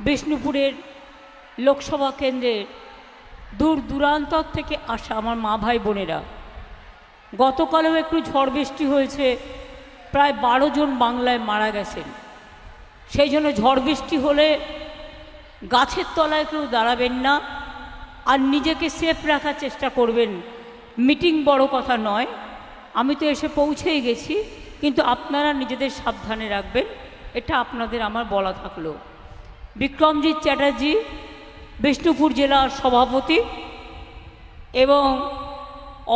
বিষ্ণুপুরের লোকসভা কেন্দ্রের দূর দূরান্তর থেকে আসা আমার মা ভাই বোনেরা, গতকালও একটু ঝড় বৃষ্টি হয়েছে, প্রায় 12 জন বাংলায় মারা গেছেন। সেই জন্য ঝড় বৃষ্টি হলে গাছের তলায় কেউ দাঁড়াবেন না, আর নিজেকে সেফ রাখার চেষ্টা করবেন। মিটিং বড় কথা নয়, আমি তো এসে পৌঁছেই গেছি, কিন্তু আপনারা নিজেদের সাবধানে রাখবেন, এটা আপনাদের আমার বলা থাকলো। বিক্রমজিৎ চ্যাটার্জি বিষ্ণুপুর জেলার সভাপতি এবং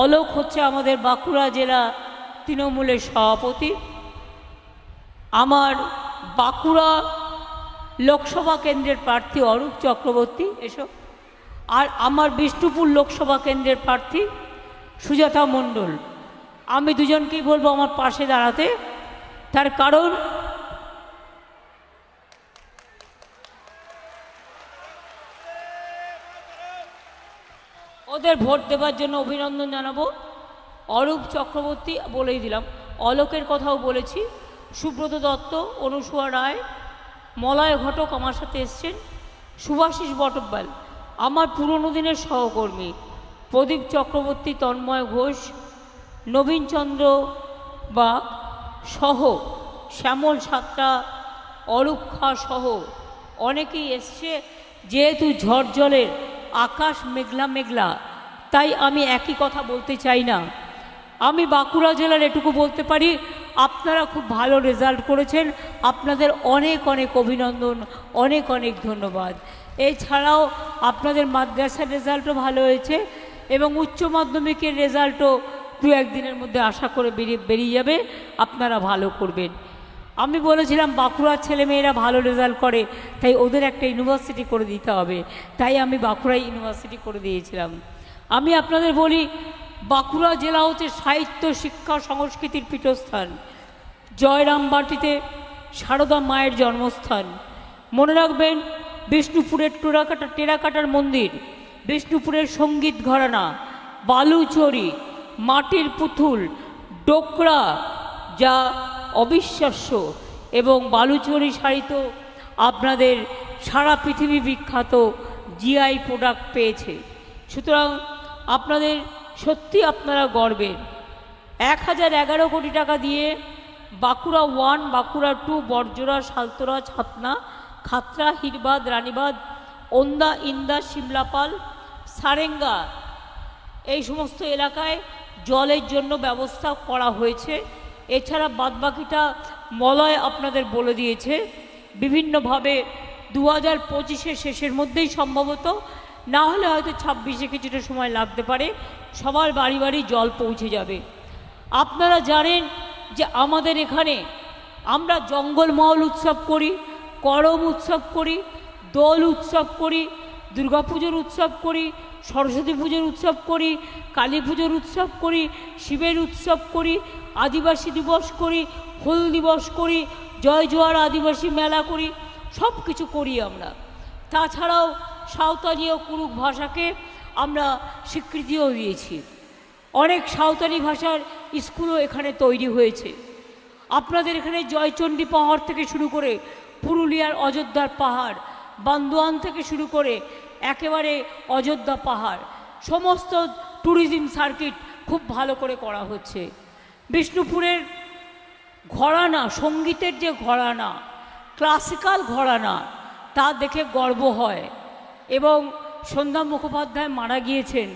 অলোক হচ্ছে আমাদের বাঁকুড়া জেলা তৃণমূলের সভাপতি। আমার বাঁকুড়া লোকসভা কেন্দ্রের প্রার্থী অরূপ চক্রবর্তী এসব, আর আমার বিষ্ণুপুর লোকসভা কেন্দ্রের প্রার্থী সুজাতা মণ্ডল। আমি দুজনকেই বলবো আমার পাশে দাঁড়াতে, তার কারণ ওদের ভোট দেওয়ার জন্য অভিনন্দন জানাবো। অরূপ চক্রবর্তী বলেই দিলাম, অলোকের কথাও বলেছি, সুব্রত দত্ত, অনুসুয়া রায়, মলয় ঘটক আমার সাথে এসছেন, সুভাষিস বটব্যাল আমার পুরনো দিনের সহকর্মী, প্রদীপ চক্রবর্তী, তন্ময় ঘোষ, নবীনচন্দ্র বাগ সহ, শ্যামল সাতরা, অরূপ খা সহ অনেকেই এসছে। যেহেতু ঝড় জলের আকাশ মেঘলা মেঘলা, তাই আমি একই কথা বলতে চাই না। আমি বাঁকুড়া জেলার এটুকু বলতে পারি, আপনারা খুব ভালো রেজাল্ট করেছেন, আপনাদের অনেক অনেক অভিনন্দন, অনেক অনেক ধন্যবাদ। এছাড়াও আপনাদের মাদ্রাসার রেজাল্টও ভালো হয়েছে এবং উচ্চ মাধ্যমিকের রেজাল্টও 2-1 দিনের মধ্যে আশা করে বেরিয়ে যাবে, আপনারা ভালো করবেন। আমি বলেছিলাম বাঁকুড়ার ছেলেমেয়েরা ভালো রেজাল্ট করে, তাই ওদের একটা ইউনিভার্সিটি করে দিতে হবে, তাই আমি বাঁকুড়ায় ইউনিভার্সিটি করে দিয়েছিলাম। আমি আপনাদের বলি, বাঁকুড়া জেলা হচ্ছে সাহিত্য, শিক্ষা, সংস্কৃতির পীঠস্থান। জয়রামবাটিতে সারদা মায়ের জন্মস্থান। মনে রাখবেন, বিষ্ণুপুরের টেরাকাটার মন্দির, বিষ্ণুপুরের সঙ্গীত ঘরানা, বালুচরি, মাটির পুতুল, ডোকরা যা অবিশ্বাস্য, এবং বালুচরি শাড়ি তো আপনাদের সারা পৃথিবী বিখ্যাত, জিআই প্রোডাক্ট পেয়েছে। সুতরাং আপনাদের সত্যি আপনারা গর্বের। 1011 কোটি টাকা দিয়ে বাঁকুড়া 1, বাঁকুড়া 2, বরজোড়া, সালতোরা, ছাতনা, খাতড়া, হিরবাদ, রানীবাদ, ওন্দা, ইন্দা, সিমলাপাল, সারেঙ্গা এই সমস্ত এলাকায় জলের জন্য ব্যবস্থা করা হয়েছে। এছাড়া বাদবাকিটা মলয় আপনাদের বলে দিয়েছে। বিভিন্নভাবে 2025-এর শেষের মধ্যেই সম্ভবত, না হলে হয়তো 26-এ কিছুটা সময় লাগতে পারে, সবার বাড়ি বাড়ি জল পৌঁছে যাবে। আপনারা জানেন যে আমাদের এখানে আমরা জঙ্গলমহল উৎসব করি, করম উৎসব করি, দোল উৎসব করি, দুর্গাপুজোর উৎসব করি, সরস্বতী পুজোর উৎসব করি, কালী পুজোর উৎসব করি, শিবের উৎসব করি, আদিবাসী দিবস করি, হুল দিবস করি, জয় জোয়ার আদিবাসী মেলা করি, সব কিছু করি আমরা। তাছাড়াও সাঁওতালি ও কুরুক ভাষাকে আমরা স্বীকৃতিও দিয়েছি। অনেক সাঁওতালি ভাষার স্কুলও এখানে তৈরি হয়েছে। আপনাদের এখানে জয়চণ্ডী পাহাড় থেকে শুরু করে পুরুলিয়ার অযোধ্যার পাহাড়, বান্দোয়ান থেকে শুরু করে একেবারে অযোধ্যা পাহাড়, সমস্ত ট্যুরিজম সার্কিট খুব ভালো করে করা হচ্ছে। বিষ্ণুপুরের ঘরানা, সঙ্গীতের যে ঘরানা, ক্লাসিক্যাল ঘরানা, তা দেখে গর্ব হয়। এবং সন্ধ্যা মুখোপাধ্যায় মারা গিয়েছেন,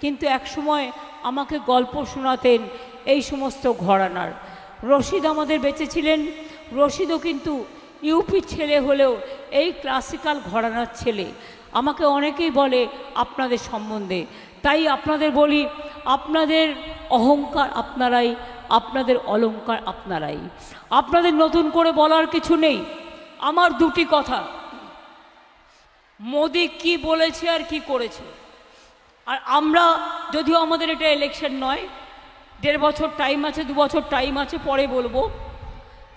কিন্তু একসময় আমাকে গল্প শোনাতেন এই সমস্ত ঘরানার। রশিদ আমাদের বেঁচে ছিলেন, রশিদও কিন্তু ইউপির ছেলে হলেও এই ক্লাসিক্যাল ঘরানার ছেলে। আমাকে অনেকেই বলে আপনাদের সম্বন্ধে, তাই আপনাদের বলি, আপনাদের অহংকার আপনারাই, আপনাদের অলংকার আপনারাই। আপনাদের নতুন করে বলার কিছু নেই। আমার দুটি কথা, মোদি কি বলেছে আর কি করেছে, আর আমরা যদিও আমাদের এটা ইলেকশন নয়, 1.5 বছর টাইম আছে, 2 বছর টাইম আছে, পরে বলবো,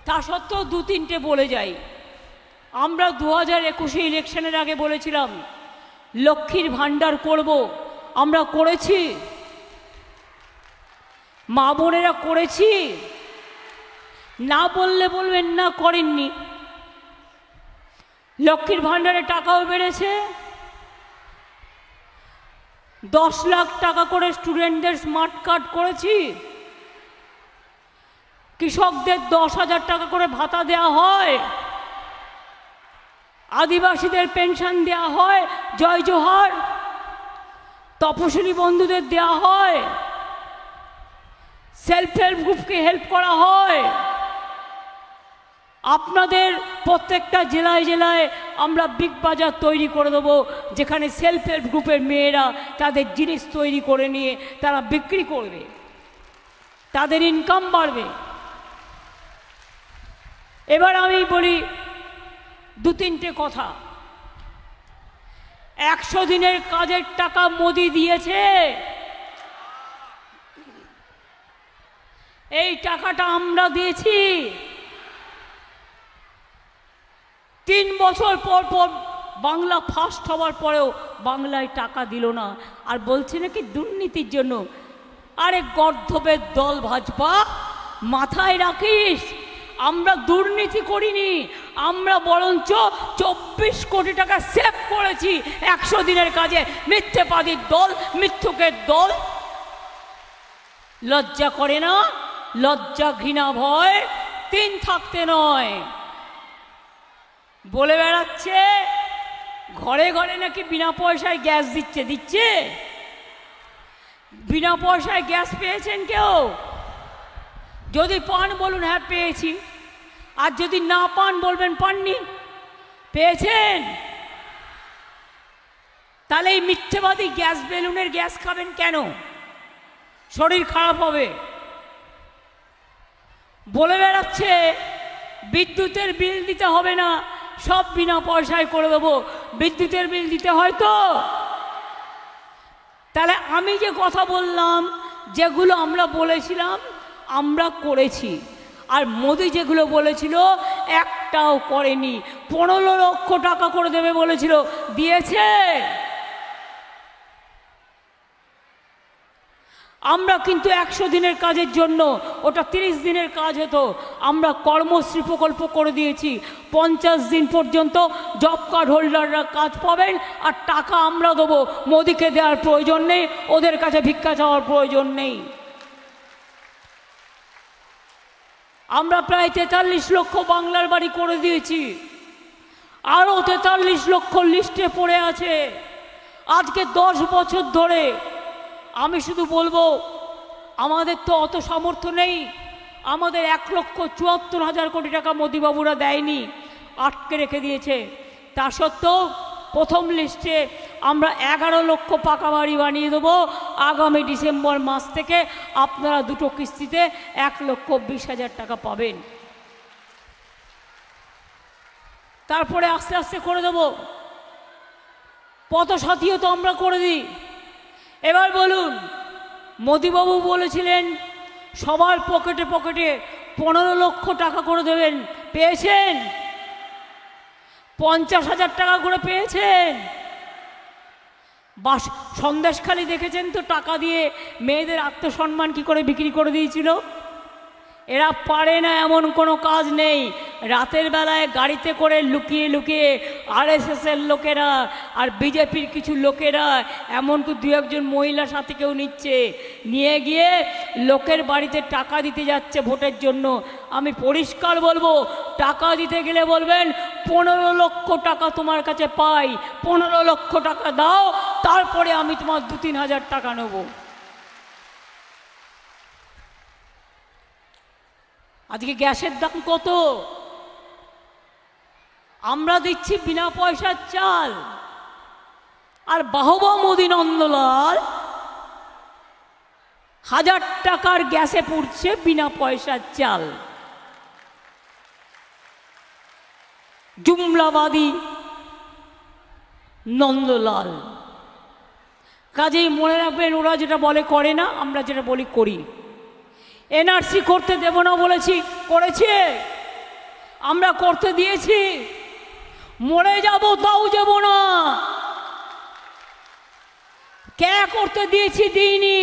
তা সত্ত্বেও 2-3টে বলে যাই। আমরা 2021-এ ইলেকশনের আগে বলেছিলাম লক্ষ্মীর ভাণ্ডার করব, আমরা করেছি, মা বোনেরা করেছি, না বললে বলবেন না করেননি। লক্ষ্মীর ভাণ্ডারে টাকাও বেড়েছে, 10 লাখ টাকা করে স্টুডেন্টদের স্মার্ট কার্ড করেছি, কৃষকদের 10,000 টাকা করে ভাতা দেওয়া হয়, আদিবাসীদের পেনশন দেওয়া হয়, জয় জোহার, তপশিলি বন্ধুদের দেওয়া হয়, সেলফ হেল্প গ্রুপকে হেল্প করা হয়। আপনাদের প্রত্যেকটা জেলায় জেলায় আমরা বিগ বাজার তৈরি করে দেবো, যেখানে সেলফ হেল্প গ্রুপের মেয়েরা তাদের জিনিস তৈরি করে নিয়ে তারা বিক্রি করবে, তাদের ইনকাম বাড়বে। এবার আমি বলি 2-3টে কথা। 100 দিনের কাজের টাকা মোদি দিয়েছে, এই টাকাটা আমরা দিয়েছি। 3 বছর পর পর বাংলা ফার্স্ট হওয়ার পরেও বাংলায় টাকা দিল না, আর বলছে নাকি দুর্নীতির জন্য। আরে গর্ধবের দল ভাজপা, মাথায় রাখিস, আমরা দুর্নীতি করিনি, আমরা বরঞ্চ 24 কোটি টাকা সেভ করেছি 100 দিনের কাজে। মিথ্যেবাদীর দল, মিথ্যুকের দল, লজ্জা করে না? লজ্জা, ঘৃণা, ভয় 3 থাকতে নয়। বলে বেড়াচ্ছে ঘরে ঘরে নাকি বিনা পয়সায় গ্যাস দিচ্ছে। বিনা পয়সায় গ্যাস পেয়েছেন কেউ? যদি পান বলুন হ্যাঁ পেয়েছি, আর যদি না পান বলবেন পাননি। পেয়েছেন? তাহলে এই মিথ্যেবাদী গ্যাস বেলুনের গ্যাস খাবেন কেন? শরীর খারাপ হবে। বলে বেড়াচ্ছে বিদ্যুতের বিল দিতে হবে না, সব বিনা পয়সায় করে দেবো। বিদ্যুতের বিল দিতে হয় তো? তাহলে আমি যে কথা বললাম, যেগুলো আমরা বলেছিলাম আমরা করেছি, আর মোদি যেগুলো বলেছিল একটাও করেনি। 15 লক্ষ টাকা করে দেবে বলেছিল, দিয়েছে? আমরা কিন্তু 100 দিনের কাজের জন্য, ওটা 30 দিনের কাজ হতো, আমরা কর্মশ্রী প্রকল্প করে দিয়েছি। 50 দিন পর্যন্ত জব কার্ড হোল্ডাররা কাজ পাবেন, আর টাকা আমরা দেবো। মোদিকে দেওয়ার প্রয়োজন নেই, ওদের কাছে ভিক্ষা চাওয়ার প্রয়োজন নেই। আমরা প্রায় 43 লক্ষ বাংলার বাড়ি করে দিয়েছি, আরও 43 লক্ষ লিস্টে পড়ে আছে। আজকে 10 বছর ধরে আমি শুধু বলবো, আমাদের তো অত সামর্থ্য নেই। আমাদের 1,74,000 কোটি টাকা মোদিবাবুরা দেয়নি, আটকে রেখে দিয়েছে। তা সত্ত্বেও প্রথম লিস্টে আমরা 11 লক্ষ পাকা বাড়ি বানিয়ে দেবো। আগামী ডিসেম্বর মাস থেকে আপনারা 2টো কিস্তিতে 1,20,000 টাকা পাবেন। তারপরে আস্তে আস্তে করে দেবো। পথসাথীও তো আমরা করে দিই। এবার বলুন, মোদিবাবু বলেছিলেন সবার পকেটে পকেটে 15 লক্ষ টাকা করে দেবেন, পেয়েছেন? 50,000 টাকা করে পেয়েছেন। বাস সন্দেশখালি দেখেছেন তো, টাকা দিয়ে মেয়েদের আত্মসম্মান কি করে বিক্রি করে দিয়েছিল। এরা পারে না, এমন কোনো কাজ নেই। রাতের বেলায় গাড়িতে করে লুকিয়ে লুকিয়ে আরএসএসের লোকেরা আর বিজেপির কিছু লোকেরা, এমনকি 2-1 মহিলা সাথে কেউ নিচ্ছে, নিয়ে গিয়ে লোকের বাড়িতে টাকা দিতে যাচ্ছে ভোটের জন্য। আমি পরিষ্কার বলবো, টাকা দিতে গেলে বলবেন 15 লক্ষ টাকা তোমার কাছে পাই, 15 লক্ষ টাকা দাও, তারপরে আমি তোমার 2-3 হাজার টাকা নেব। আজকে গ্যাসের দাম কত? আমরা দিচ্ছি বিনা পয়সার চাল, আর বাহবা মোদী নন্দলাল 1000 টাকার গ্যাসে পুড়ছে বিনা পয়সার চাল। জুমলাবাদী নন্দলাল। কাজেই মনে রাখবেন, ওরা যেটা বলে করে না, আমরা যেটা বলি করি। এনআরসি করতে দেব না বলেছি, করেছে। আমরা করতে দিয়েছি। মরে যাব তাও যাব না। কে করতে দিয়েছি? দিইনি।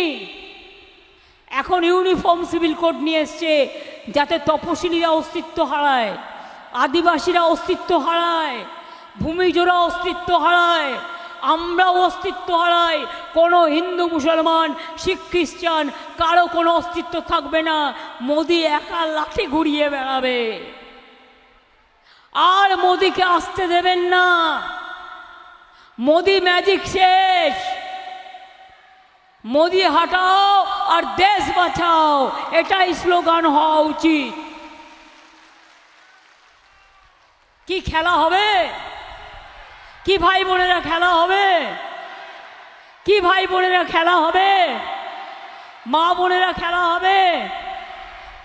এখন ইউনিফর্ম সিভিল কোড নিয়ে এসছে, যাতে তপশিলীরা অস্তিত্ব হারায়, আদিবাসীরা অস্তিত্ব হারায়, ভূমিজোড়া অস্তিত্ব হারায়, আমরাও অস্তিত্ব হারাই, কোনো হিন্দু মুসলমান শিখ খ্রিস্টান কারো কোনো অস্তিত্ব থাকবে না। মোদি একা লাঠি ঘুরিয়ে বেড়াবে, আর মোদিকে আসতে দেবেন না। মোদি ম্যাজিক শেষ, মোদি হাটাও আর দেশ বাঁচাও, এটাই স্লোগান হওয়া উচিত। কি খেলা হবে, কি ভাই বোনেরা খেলা হবে, কি ভাই বোনেরা খেলা হবে, মা বোনেরা খেলা হবে,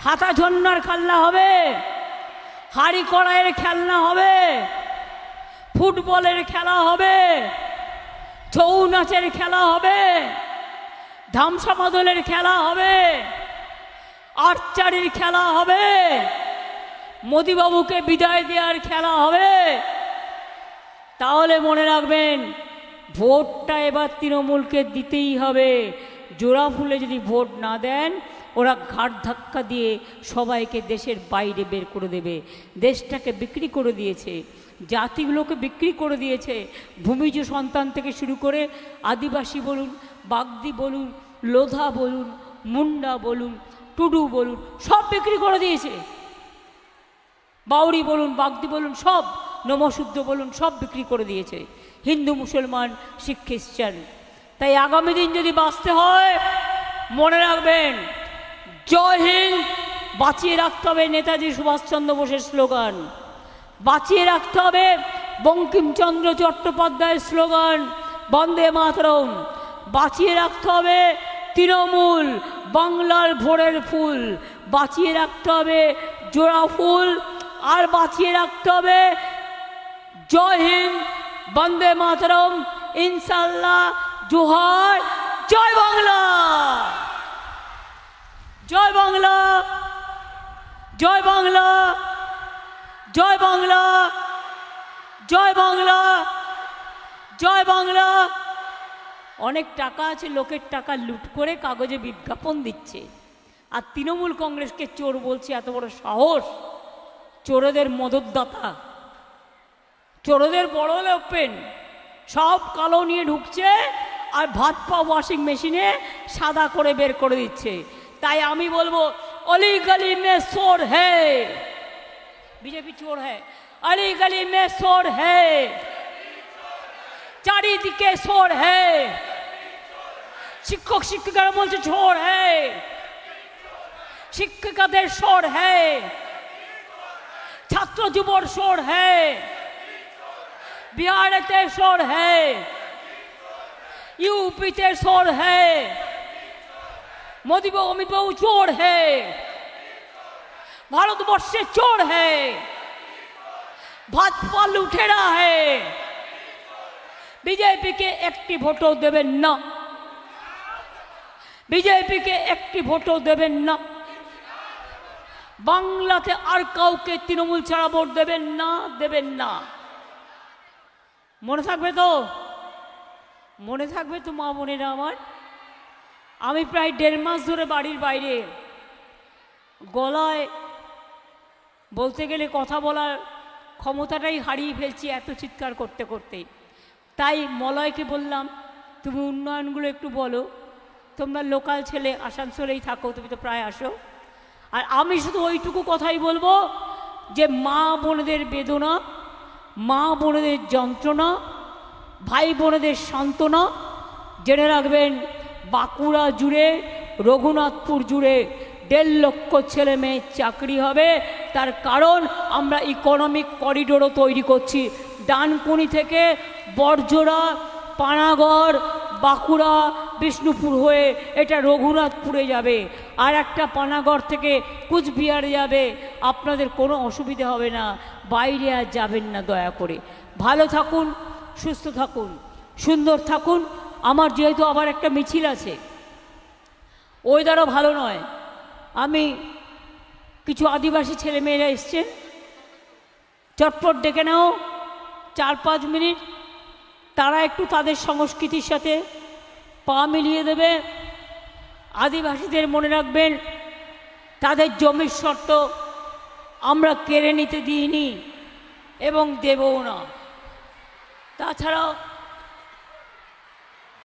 হাতা ঝন্নার খেলনা হবে, হাড়ি কড়াইয়ের খেলনা হবে, ফুটবলের খেলা হবে, ছৌ নাচের খেলা হবে, ধামসা মাদলের খেলা হবে, আর্চারির খেলা হবে, মোদিবাবুকে বিদায় দেওয়ার খেলা হবে। তাহলে মনে রাখবেন, ভোটটা এবার তৃণমূলকে দিতেই হবে। জোড়া ফুলে যদি ভোট না দেন, ওরা ঘাট ধাক্কা দিয়ে সবাইকে দেশের বাইরে বের করে দেবে। দেশটাকে বিক্রি করে দিয়েছে, জাতিগুলোকে বিক্রি করে দিয়েছে। ভূমিজ সন্তান থেকে শুরু করে আদিবাসী বলুন, বাগদি বলুন, লোধা বলুন, মুন্ডা বলুন, টুডু বলুন, সব বিক্রি করে দিয়েছে। বাউরি বলুন, বাগদি বলুন, সব, নমশূদ্র বলুন, সব বিক্রি করে দিয়েছে হিন্দু মুসলমান শিখ খ্রিস্টান। তাই আগামী দিন যদি বাঁচতে হয়, মনে রাখবেন, জয় হিন্দ বাঁচিয়ে রাখতে হবে নেতাজি সুভাষচন্দ্র বোসের স্লোগান, বাঁচিয়ে রাখতে হবে বঙ্কিমচন্দ্র চট্টোপাধ্যায়ের স্লোগান বন্দে মাতরম, বাঁচিয়ে রাখতে হবে তৃণমূল বাংলার ভোরের ফুল, বাঁচিয়ে রাখতে হবে জোড়া ফুল, আর বাঁচিয়ে রাখতে হবে জয় হিন্দ বন্দে মাতরম, ইনশাল্লাহ, জোহার, জয় বাংলা, জয় বাংলা, জয় বাংলা, জয় বাংলা, জয় বাংলা, জয় বাংলা। অনেক টাকা আছে, লোকের টাকা লুট করে কাগজে বিজ্ঞাপন দিচ্ছে, আর তৃণমূল কংগ্রেসকে চোর বলছে, এত বড় সাহস! চোরদের মদতদাতা, চোরদের বড় লোকপেন, সব কালো নিয়ে ঢুকছে, আর ভাত পা ওয়াশিং মেশিনে সাদা করে বের করে দিচ্ছে। তাই আমি বলবো, অলি গলি মে চোর হ্যায়, বিজেপি চোর হ্যায়, অলি গলি মে চোর হ্যায়, চারিদিকে চোর হ্যায়, শিক্ষক শিক্ষিকারা বলছে চোর হ্যায়, শিক্ষিকাদের চোর হ্যায়, ছাত্র যুবর চোর হ্যায়, বিহারেতে চোর হ্যায়, यूपीতে चोर है, मोदी बाबू अमित बाबू चोर है, भारतवर्षे चोर है, भाजपा लुटेरा है, बीजेपी के একটি ভোটও দেবেন না, बीजेपी के একটি ভোটও দেবেন না, বাংলাতে আর কাউকে তৃণমূল ছাড়া ভোট দেবেন না, দেবেন না। মনে থাকবে তো? মনে থাকবে তো মা বোনেরা আমার? আমি প্রায় 1.5 মাস ধরে বাড়ির বাইরে, গলায় বলতে গেলে কথা বলার ক্ষমতাটাই হারিয়ে ফেলছি এত চিৎকার করতে করতে। তাই মলয়কে বললাম, তুমি উন্নয়নগুলো একটু বলো, তোমরা লোকাল ছেলে, আসানসোলেই থাকো, তুমি তো প্রায় আসো। আর আমি শুধু ওইটুকু কথাই বলবো যে মা বোনেদের বেদনা, মা বোনেদের যন্ত্রণা, ভাই বোনেদের সান্ত্বনা জেনে রাখবেন। বাঁকুড়া জুড়ে, রঘুনাথপুর জুড়ে 1.5 লক্ষ ছেলে মেয়ের চাকরি হবে। তার কারণ আমরা ইকোনমিক করিডোরও তৈরি করছি। ডানকুনি থেকে বড়জোড়া, পানাগড়, বাঁকুড়া, বিষ্ণুপুর হয়ে এটা রঘুনাথপুরে যাবে, আর একটা পানাগড় থেকে কুচবিহারে যাবে। আপনাদের কোনো অসুবিধা হবে না, বাইরে আর যাবেন না দয়া করে। ভালো থাকুন, সুস্থ থাকুন, সুন্দর থাকুন। আমার যেহেতু আবার একটা মিছিল আছে, ওয়েদারও ভালো নয়, আমি কিছু আদিবাসী ছেলেমেয়েরা এসছেন, চটপট ডেকে নাও 4-5 মিনিট, তারা একটু তাদের সংস্কৃতির সাথে পা মিলিয়ে দেবে। আদিবাসীদের মনে রাখবেন, তাদের জমির শর্ত আমরা কেড়ে নিতে দিইনি এবং দেবও না। তাছাড়াও